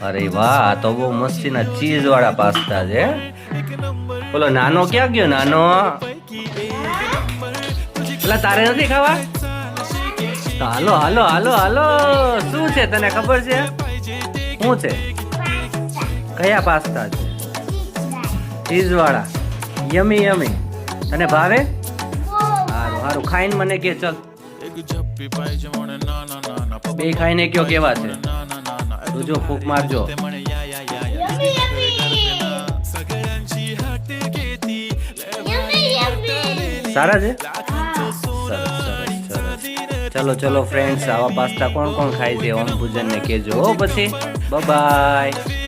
અરે વાહ, આ તો બહુ મસ્તીના ચીઝ વાળા પાસ્તા છે. બોલો નાનો ક્યાં ગયો? નાનો પેલા તારે નથી ખાવા? તો હાલો હાલો હાલો હાલો. શું છે તને ખબર છે? શું છે? કયા પાસ્તા છે? ચીઝ વાળા. યમી યમી. તને ભાવે? હારું હારું, ખાઈને મને કે. ચલ બે ખાઈને કયો કેવા છે. તું જો ફૂક મારજો. સારા છે. ચલો ચલો ફ્રેન્ડ્સ, આવા પાસ્તા કોણ કોણ ખાય છે ઓમ પૂજન ને કેજો. પછી બાય.